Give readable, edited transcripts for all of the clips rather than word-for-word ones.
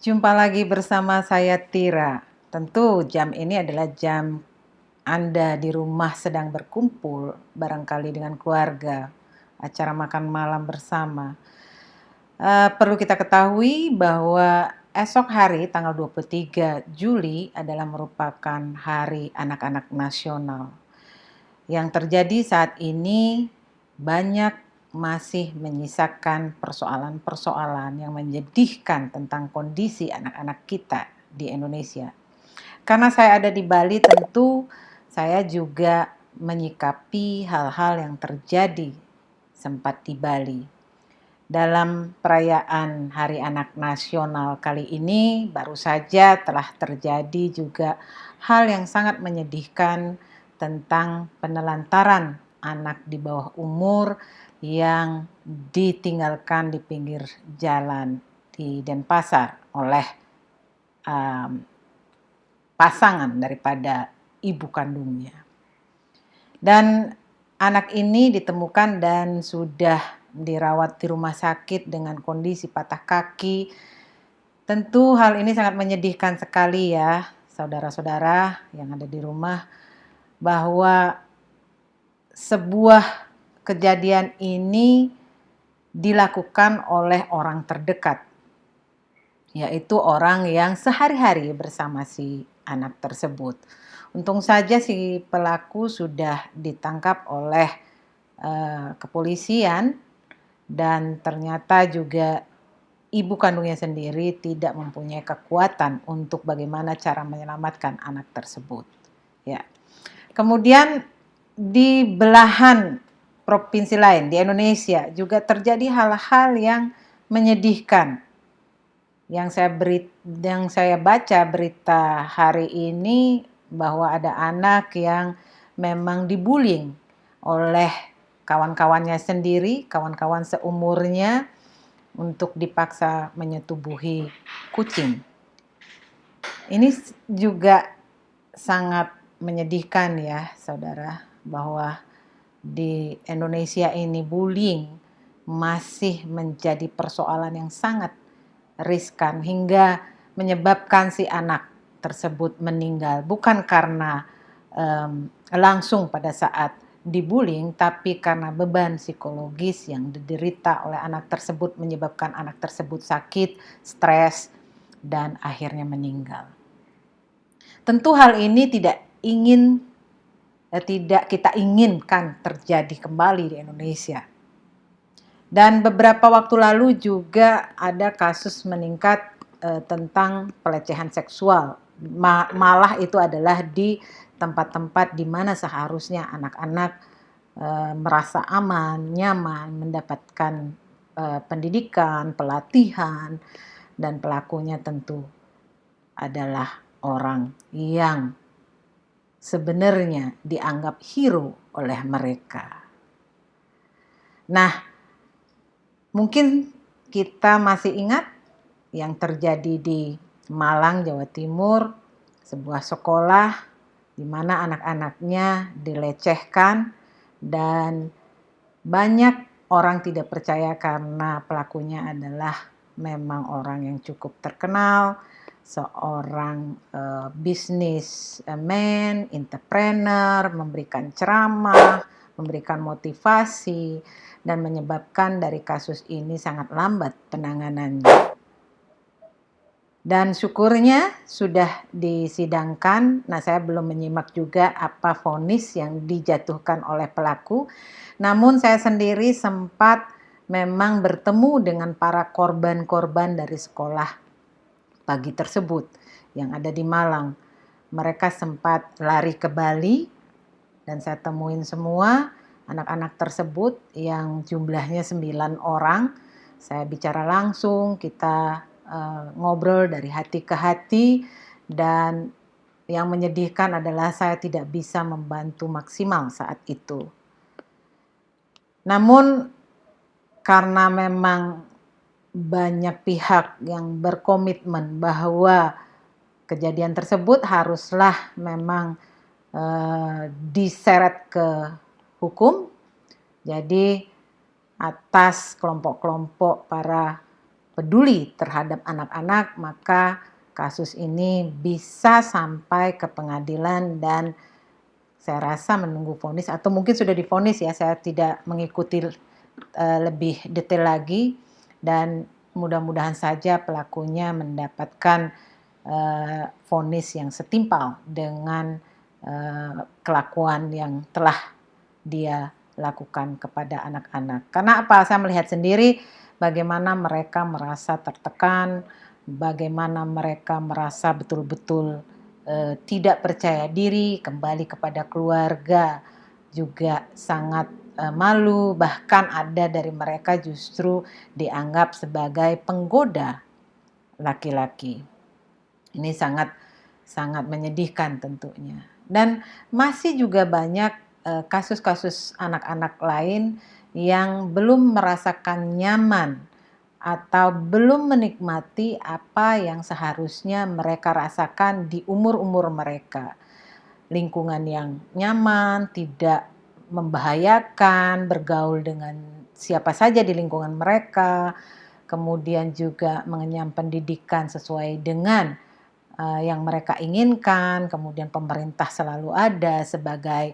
Jumpa lagi bersama saya Tira. Tentu jam ini adalah jam Anda di rumah sedang berkumpul, barangkali dengan keluarga, acara makan malam bersama. Perlu kita ketahui bahwa esok hari tanggal 23 Juli adalah merupakan Hari Anak-anak Nasional. Yang terjadi saat ini banyak masih menyisakan persoalan-persoalan yang menyedihkan tentang kondisi anak-anak kita di Indonesia. Karena saya ada di Bali, tentu saya juga menyikapi hal-hal yang terjadi sempat di Bali. Dalam perayaan Hari Anak Nasional kali ini baru saja telah terjadi juga hal yang sangat menyedihkan tentang penelantaran anak di bawah umur yang ditinggalkan di pinggir jalan di Denpasar oleh pasangan daripada ibu kandungnya. Dan anak ini ditemukan dan sudah dirawat di rumah sakit dengan kondisi patah kaki. Tentu hal ini sangat menyedihkan sekali ya, saudara-saudara yang ada di rumah, bahwa sebuah kejadian ini dilakukan oleh orang terdekat, yaitu orang yang sehari-hari bersama si anak tersebut. Untung saja si pelaku sudah ditangkap oleh kepolisian dan ternyata juga ibu kandungnya sendiri tidak mempunyai kekuatan untuk bagaimana cara menyelamatkan anak tersebut. Ya. Kemudian di belahan provinsi lain di Indonesia juga terjadi hal-hal yang menyedihkan. Yang saya baca berita hari ini bahwa ada anak yang memang dibullying oleh kawan-kawannya sendiri, kawan-kawan seumurnya untuk dipaksa menyetubuhi kucing. Ini juga sangat menyedihkan ya saudara, bahwa di Indonesia ini bullying masih menjadi persoalan yang sangat riskan hingga menyebabkan si anak tersebut meninggal bukan karena langsung pada saat dibullying, tapi karena beban psikologis yang diderita oleh anak tersebut menyebabkan anak tersebut sakit, stres, dan akhirnya meninggal. Tentu hal ini tidak kita inginkan terjadi kembali di Indonesia. Dan beberapa waktu lalu juga ada kasus meningkat tentang pelecehan seksual. Malah itu adalah di tempat-tempat di mana seharusnya anak-anak merasa aman, nyaman, mendapatkan pendidikan, pelatihan, dan pelakunya tentu adalah orang yang sebenarnya dianggap hero oleh mereka. Nah, mungkin kita masih ingat yang terjadi di Malang, Jawa Timur, sebuah sekolah di mana anak-anaknya dilecehkan dan banyak orang tidak percaya karena pelakunya adalah memang orang yang cukup terkenal, seorang businessman, entrepreneur, memberikan ceramah, memberikan motivasi, dan menyebabkan dari kasus ini sangat lambat penanganannya. Dan syukurnya sudah disidangkan. Nah, saya belum menyimak juga apa vonis yang dijatuhkan oleh pelaku. Namun saya sendiri sempat memang bertemu dengan para korban-korban dari sekolah pagi tersebut yang ada di Malang. Mereka sempat lari ke Bali dan saya temuin semua anak-anak tersebut yang jumlahnya 9 orang. Saya bicara langsung, kita ngobrol dari hati ke hati, dan yang menyedihkan adalah saya tidak bisa membantu maksimal saat itu. Namun karena memang banyak pihak yang berkomitmen bahwa kejadian tersebut haruslah memang diseret ke hukum. Jadi atas kelompok-kelompok para peduli terhadap anak-anak, maka kasus ini bisa sampai ke pengadilan dan saya rasa menunggu vonis atau mungkin sudah divonis ya, saya tidak mengikuti lebih detail lagi, dan mudah-mudahan saja pelakunya mendapatkan vonis yang setimpal dengan kelakuan yang telah dia lakukan kepada anak-anak. Karena apa? Saya melihat sendiri bagaimana mereka merasa tertekan, bagaimana mereka merasa betul-betul tidak percaya diri, kembali kepada keluarga juga sangat malu, bahkan ada dari mereka justru dianggap sebagai penggoda laki-laki. Ini sangat sangat menyedihkan tentunya. Dan masih juga banyak kasus-kasus anak-anak lain yang belum merasakan nyaman atau belum menikmati apa yang seharusnya mereka rasakan di umur-umur mereka. Lingkungan yang nyaman, tidak membahayakan, bergaul dengan siapa saja di lingkungan mereka, kemudian juga mengenyam pendidikan sesuai dengan yang mereka inginkan, kemudian pemerintah selalu ada sebagai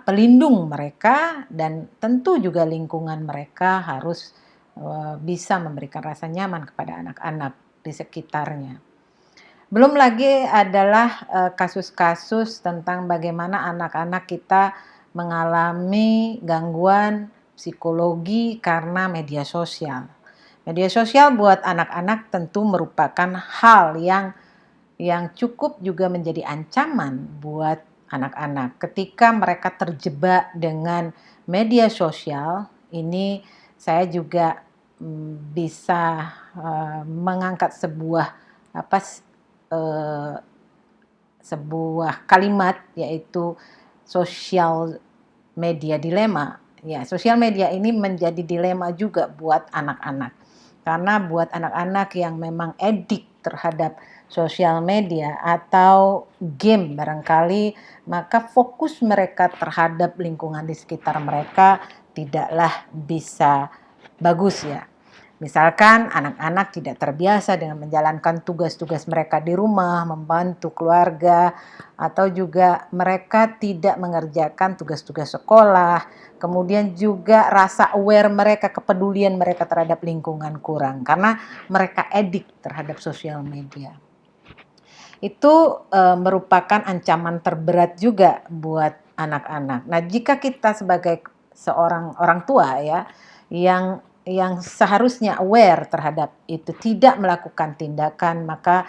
pelindung mereka, dan tentu juga lingkungan mereka harus bisa memberikan rasa nyaman kepada anak-anak di sekitarnya. Belum lagi adalah kasus-kasus tentang bagaimana anak-anak kita mengalami gangguan psikologi karena media sosial. Media sosial buat anak-anak tentu merupakan hal yang cukup juga menjadi ancaman buat anak-anak. Ketika mereka terjebak dengan media sosial, ini saya juga bisa mengangkat sebuah kalimat, yaitu social media dilema. Ya, sosial media ini menjadi dilema juga buat anak-anak. Karena buat anak-anak yang memang edik terhadap sosial media atau game barangkali, maka fokus mereka terhadap lingkungan di sekitar mereka tidaklah bisa bagus ya. Misalkan anak-anak tidak terbiasa dengan menjalankan tugas-tugas mereka di rumah, membantu keluarga, atau juga mereka tidak mengerjakan tugas-tugas sekolah, kemudian juga rasa aware mereka, kepedulian mereka terhadap lingkungan kurang, karena mereka edik terhadap sosial media. Itu merupakan ancaman terberat juga buat anak-anak. Nah, jika kita sebagai seorang orang tua ya, yang seharusnya aware terhadap itu, tidak melakukan tindakan, maka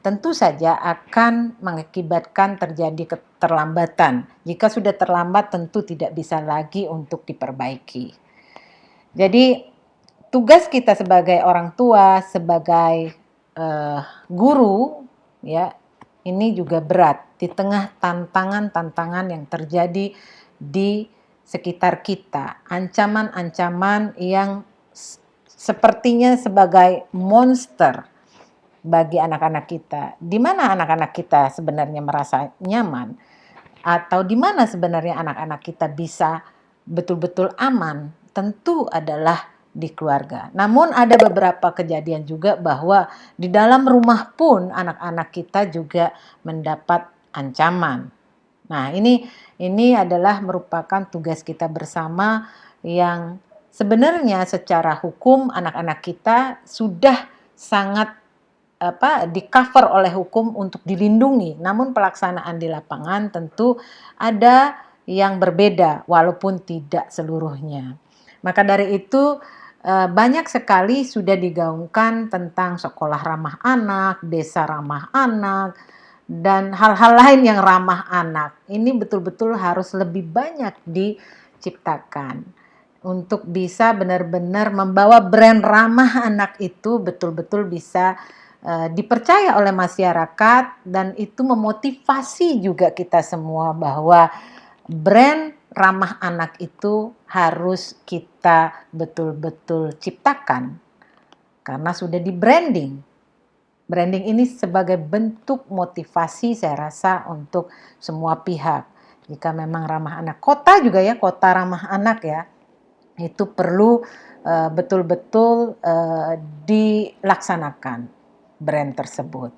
tentu saja akan mengakibatkan terjadi keterlambatan. Jika sudah terlambat, tentu tidak bisa lagi untuk diperbaiki. Jadi tugas kita sebagai orang tua, sebagai guru ya, ini juga berat di tengah tantangan-tantangan yang terjadi di sekitar kita, ancaman-ancaman yang sepertinya sebagai monster bagi anak-anak kita. Di mana anak-anak kita sebenarnya merasa nyaman, atau di mana sebenarnya anak-anak kita bisa betul-betul aman, tentu adalah di keluarga. Namun ada beberapa kejadian juga bahwa di dalam rumah pun anak-anak kita juga mendapat ancaman. Nah, ini adalah merupakan tugas kita bersama yang sebenarnya secara hukum anak-anak kita sudah sangat di-cover oleh hukum untuk dilindungi. Namun pelaksanaan di lapangan tentu ada yang berbeda walaupun tidak seluruhnya. Maka dari itu banyak sekali sudah digaungkan tentang sekolah ramah anak, desa ramah anak, dan hal-hal lain yang ramah anak. Ini betul-betul harus lebih banyak diciptakan untuk bisa benar-benar membawa brand ramah anak itu betul-betul bisa dipercaya oleh masyarakat, dan itu memotivasi juga kita semua bahwa brand ramah anak itu harus kita betul-betul ciptakan karena sudah di branding. Branding ini sebagai bentuk motivasi saya rasa untuk semua pihak. Jika memang ramah anak, kota juga ya, kota ramah anak ya. itu perlu betul-betul dilaksanakan brand tersebut.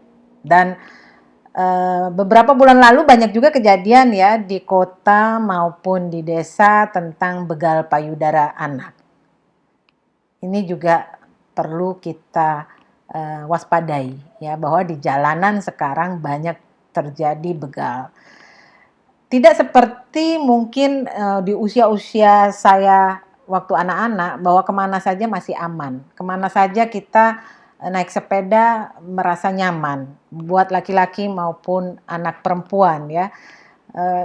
Dan beberapa bulan lalu banyak juga kejadian ya di kota maupun di desa tentang begal payudara anak. Ini juga perlu kita waspadai ya, bahwa di jalanan sekarang banyak terjadi begal. Tidak seperti mungkin di usia-usia saya waktu anak-anak, bahwa kemana saja masih aman, kemana saja kita naik sepeda merasa nyaman, buat laki-laki maupun anak perempuan ya.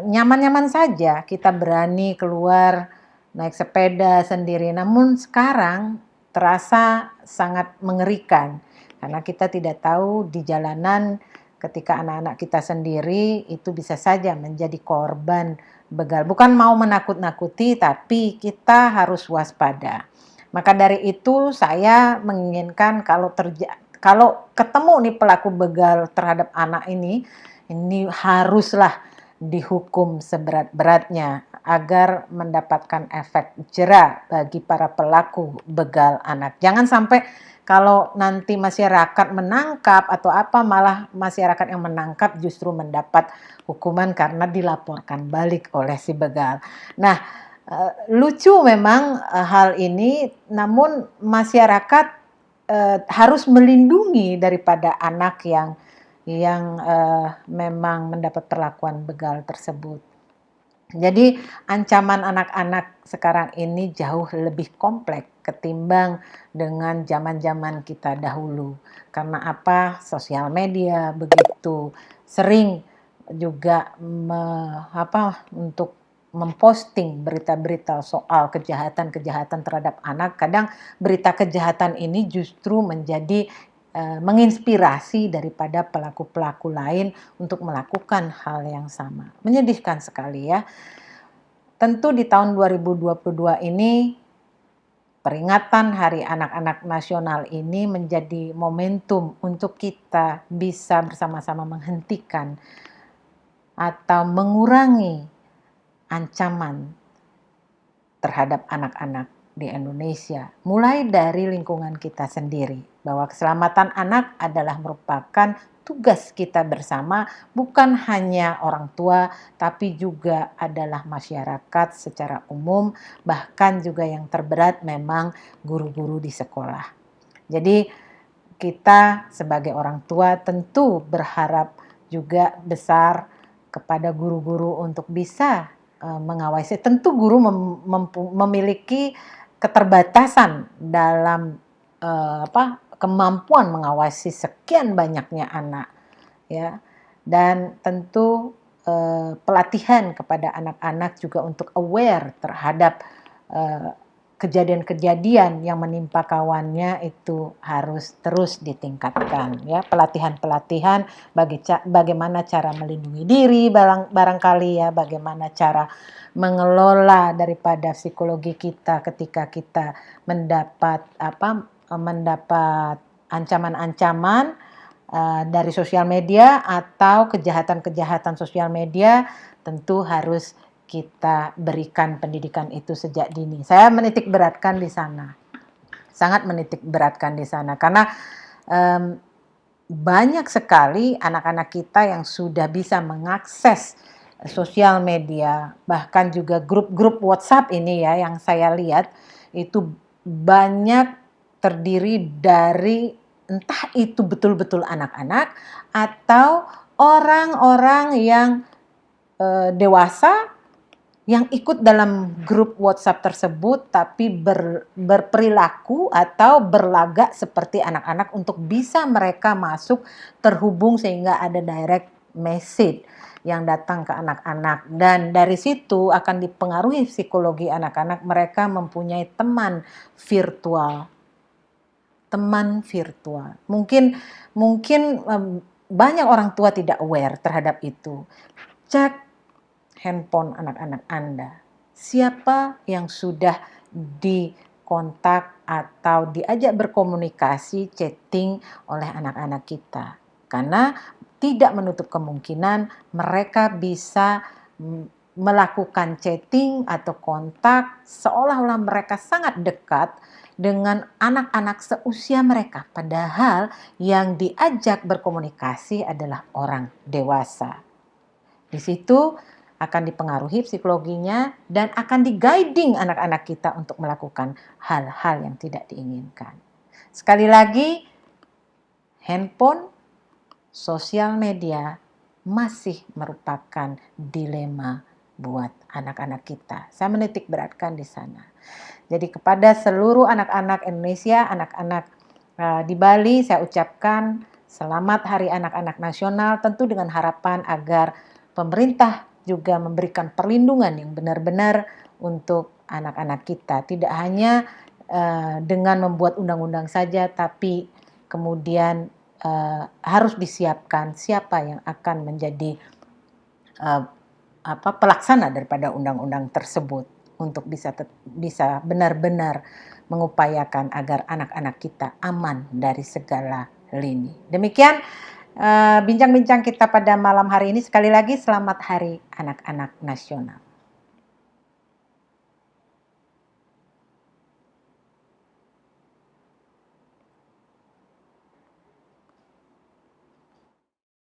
Nyaman-nyaman saja kita berani keluar naik sepeda sendiri. Namun sekarang terasa sangat mengerikan karena kita tidak tahu di jalanan ketika anak-anak kita sendiri itu bisa saja menjadi korban begal. Bukan mau menakut-nakuti, tapi kita harus waspada. Maka dari itu saya menginginkan kalau ketemu nih pelaku begal terhadap anak ini haruslah dihukum seberat-beratnya agar mendapatkan efek jera bagi para pelaku begal anak. Jangan sampai kalau nanti masyarakat menangkap atau apa, malah masyarakat yang menangkap justru mendapat hukuman karena dilaporkan balik oleh si begal. Nah, lucu memang hal ini, namun masyarakat harus melindungi daripada anak yang memang mendapat perlakuan begal tersebut. Jadi ancaman anak-anak sekarang ini jauh lebih kompleks ketimbang dengan zaman-zaman kita dahulu. Karena apa? Sosial media begitu sering juga untuk memposting berita-berita soal kejahatan-kejahatan terhadap anak. Kadang berita kejahatan ini justru menjadi menginspirasi daripada pelaku-pelaku lain untuk melakukan hal yang sama. Menyedihkan sekali ya. Tentu di tahun 2022 ini peringatan Hari Anak-anak Nasional ini menjadi momentum untuk kita bisa bersama-sama menghentikan atau mengurangi ancaman terhadap anak-anak di Indonesia, mulai dari lingkungan kita sendiri, bahwa keselamatan anak adalah merupakan tugas kita bersama, bukan hanya orang tua, tapi juga adalah masyarakat secara umum, bahkan juga yang terberat memang guru-guru di sekolah. Jadi kita sebagai orang tua tentu berharap juga besar kepada guru-guru untuk bisa mengawasi. Tentu guru memiliki keterbatasan dalam kemampuan mengawasi sekian banyaknya anak ya, dan tentu pelatihan kepada anak-anak juga untuk aware terhadap kejadian-kejadian yang menimpa kawannya itu harus terus ditingkatkan ya. Pelatihan-pelatihan bagaimana cara melindungi diri barangkali ya, bagaimana cara mengelola daripada psikologi kita ketika kita mendapat ancaman-ancaman dari sosial media atau kejahatan-kejahatan sosial media. Tentu harus kita berikan pendidikan itu sejak dini. Saya menitik beratkan di sana, sangat menitik beratkan di sana, karena banyak sekali anak-anak kita yang sudah bisa mengakses sosial media, bahkan juga grup-grup WhatsApp ini ya, yang saya lihat itu banyak terdiri dari entah itu betul-betul anak-anak atau orang-orang yang dewasa yang ikut dalam grup WhatsApp tersebut tapi berperilaku atau berlagak seperti anak-anak untuk bisa mereka masuk terhubung sehingga ada direct message yang datang ke anak-anak, dan dari situ akan dipengaruhi psikologi anak-anak. Mereka mempunyai teman virtual. Mungkin banyak orang tua tidak aware terhadap itu. Cek handphone anak-anak Anda. Siapa yang sudah dikontak atau diajak berkomunikasi, chatting oleh anak-anak kita. Karena tidak menutup kemungkinan mereka bisa melakukan chatting atau kontak seolah-olah mereka sangat dekat dengan anak-anak seusia mereka, padahal yang diajak berkomunikasi adalah orang dewasa. Di situ akan dipengaruhi psikologinya dan akan di-guiding anak-anak kita untuk melakukan hal-hal yang tidak diinginkan. Sekali lagi, handphone, sosial media masih merupakan dilema buat anak-anak kita. Saya menitik beratkan di sana. Jadi kepada seluruh anak-anak Indonesia, anak-anak di Bali, saya ucapkan selamat Hari Anak-anak Nasional, tentu dengan harapan agar pemerintah juga memberikan perlindungan yang benar-benar untuk anak-anak kita. Tidak hanya dengan membuat undang-undang saja, tapi kemudian harus disiapkan siapa yang akan menjadi pelaksana daripada undang-undang tersebut untuk bisa benar-benar mengupayakan agar anak-anak kita aman dari segala lini. Demikian bincang-bincang kita pada malam hari ini. Sekali lagi selamat Hari Anak-anak Nasional.